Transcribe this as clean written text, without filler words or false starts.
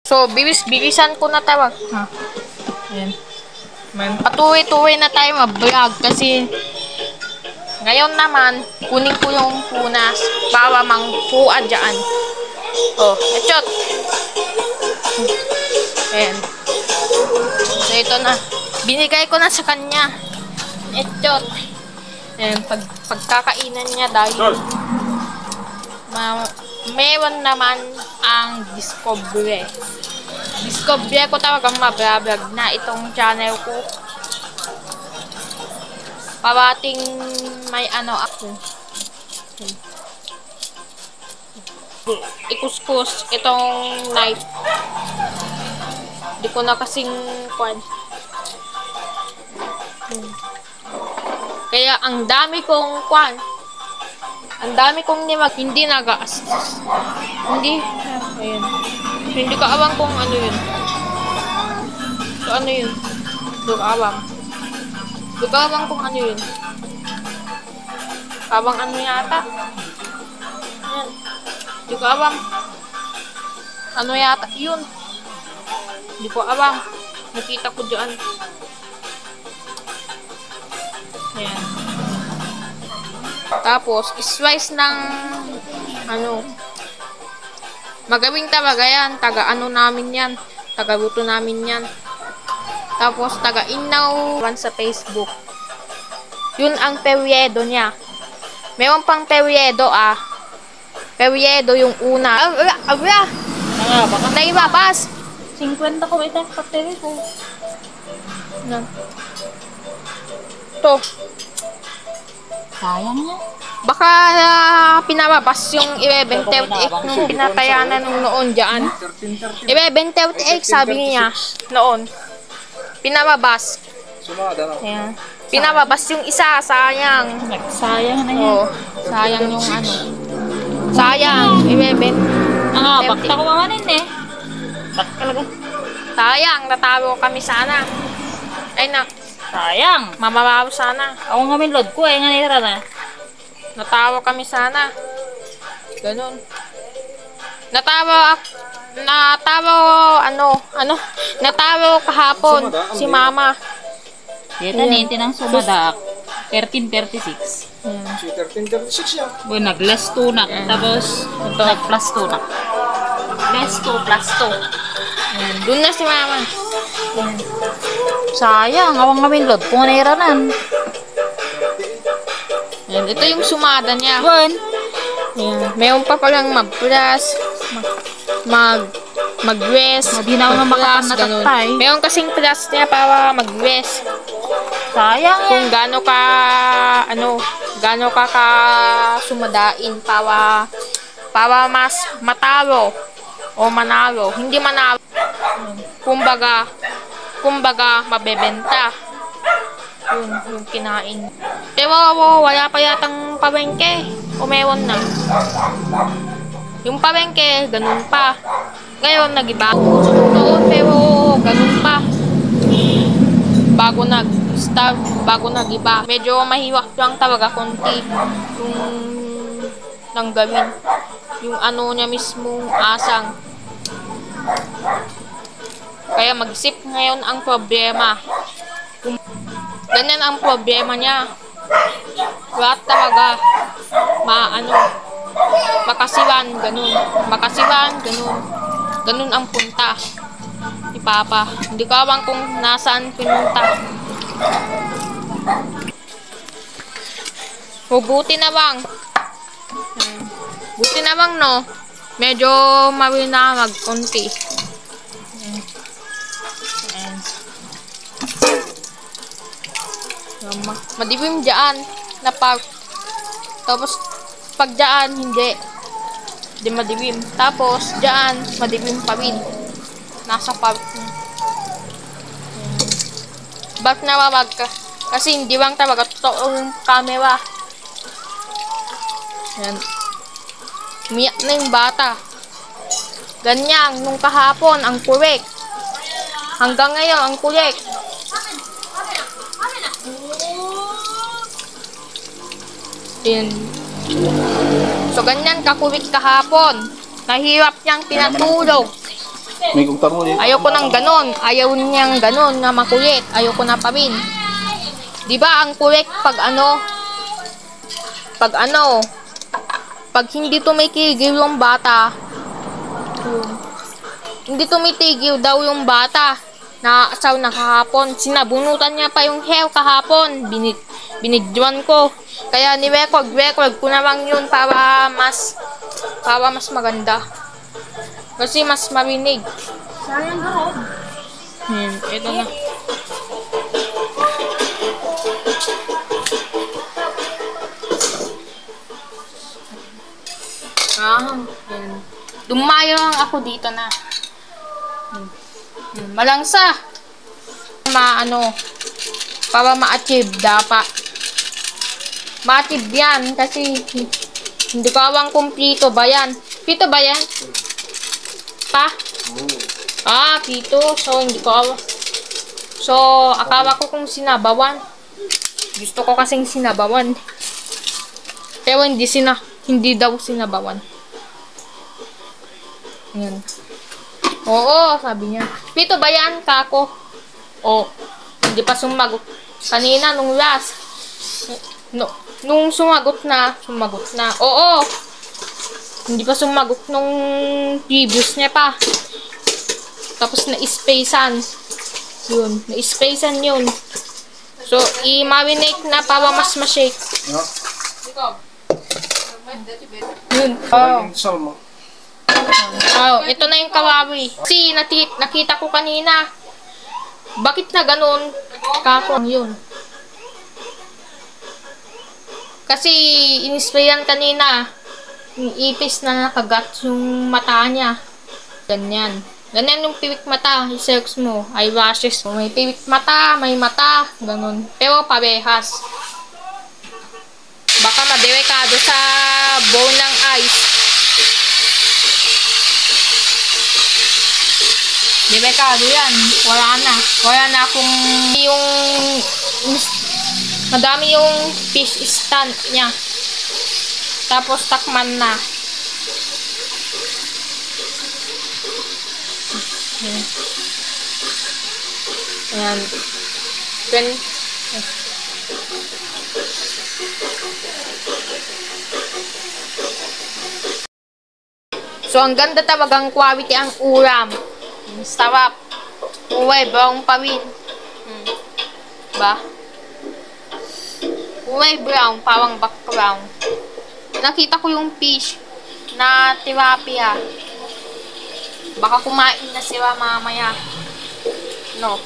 So, bilis-bilisan ko na tawag. Ha? Ayan. Patuloy-tuloy na tayo mag-vlog kasi ngayon naman, kunin ko yung punas para mangkuha dyan. Oh, echot. Ayan. So, ito na. Binigay ko na sa kanya. Echot. Ayan, pagkakainan niya dahil meron naman ang discovery. Discovery ko talagang mablablag na itong channel ko. Parating may ano ako. Ikuskus itong knife. Hindi ko na kasing kwan. Kaya ang dami kong kwan. Ang dami kong hindi nag-assist. Hindi. Ayan. Hindi ko awang kung ano yun. So, ano yun? Hindi ko awang. Hindi ko awang kung ano yun. Awang ano yata. Ayan. Hindi ko awang. Ano yata. Yun. Hindi ko awang. Nakita ko dyan. Ayan. Tapos, slice ng ano, magawing talaga yan. Taga-ano namin yan. Taga-luto namin yan. Tapos, taga-inaw sa Facebook. Yun ang peryedo niya. Meron pang peryedo Peryedo yung una. Baka naibabas. 50 ko ito. Kapteri ko. Ito. Sayang niya. Baka pinababas yung 1138 nung pinatayanan nung noon dyan. 1138 sabi niya noon. Pinababas. Ayan. Pinababas yung isa, sayang. Sayang na yan. Oo, sayang yung ano. Sayang, 1138. Bakta ko mamanin eh. Bakta talaga. Sayang, natalo kami sana. Ay na, Sayang. mamaraw sana. Ako nga load ko eh. Nga nira na. Natawa kami sana. Ganun. Natawa kahapon si mama. Dito nintin ang sumadak. 1336. Si 1336 yan. Boy, nag-less 2 na. Tapos, nag-plus 2 na. Less 2 plus 2. Doon na si mama. Sayang. Awang nga load ko nga nira na. Yan, ito yung sumada niya. Bon. Yan. Mayroon pa palang mag-plus, mag-rest, Hindi na ako mag-plus, natatay. ganun. Mayroon kasing plus niya para mag-rest. Sayang yan. Kung gaano ka sumadain para mas matalo o manalo. Hindi manalo. Kumbaga mabebenta. Yung kinain. Pero wala pa yatang pabengke. O meron na. Yung pabengke, ganun pa. Ngayon, nag-iba. Noon, pero ganun pa. Bago nag-iba. Medyo mahiwak lang talaga konti. Yung nang gawin. Yung ano niya mismong asang. Kaya mag-isip ngayon ang problema. Ganyan ang problema niya. Lahat talaga makasiwan, ganun. Ganun ang punta ni Papa. Hindi ko alam kung nasaan pinunta. Buti na bang? Buti na bang, no? Medyo mawinamag konti. Madilim dyan na park. Tapos pag dyan hindi madilim. Tapos dyan madilim pa rin. Nasa park. Ba't nawawag ka? Kasi hindi bang talaga totoo yung camera. Yan. Umiyak na yung bata. Ganyan nung kahapon ang kurek. Hanggang ngayon ang kurek. Yan. So, ganyan kakulit kahapon. Nahirap niyang pinatulog. May kuktar mo eh. Ayoko nang ganon. Ayaw niyang ganon na makulit. Ayoko na pa rin. Di ba ang kulit pag pag hindi tumitigil yung bata, hindi tumitigil daw yung bata, naasaw na kahapon. Sinabunutan niya pa yung hair kahapon. Binidjuan ko. Kaya ni-record ko na lang yun para mas maganda. Kasi mas marinig. Sayang ka ron. Ito na. Yan. Dumayo lang ako dito na. Malangsa. Para ma-achieve dapat. Ma-achieve yan kasi hindi ko awang kumplito ba yan. Pito ba yan? Pa? Pito. So, hindi ko awang. So, akala ko kung sinabawan. Gusto ko kasing sinabawan. Pero hindi daw sinabawan. Yan. Oo, sabi niya. Pito ba yan, kako? Hindi pa sumagot. Kanina, nung last. Nung sumagot na. Oo. Hindi pa sumagot nung previous niya pa. Tapos na-spacean. Yun, na-spacean yun. So, i-marinate na para mas ma-shake. Yun. Salmo. Ito na yung kawawi. Kasi nakita ko kanina. Bakit na ganun? Kakong yun. Kasi inisprayan kanina. Yung ipis na nakagat yung mata niya. Ganyan. Ganyan yung piwik mata. I-search mo. Eyelashes. May piwik mata, may mata. Ganun. Pero parehas. Baka madelikado sa bone ng eyes. Delikado yan. Wala na akong madami yung fish stand niya. Tapos takman na. Ayan. So, ang ganda talagang quality ang ulam. Sarap. Uwe, brown pa rin. Ba? Uwe, brown. Parang background. Nakita ko yung fish na tilapia. Baka kumain na sila mamaya. No.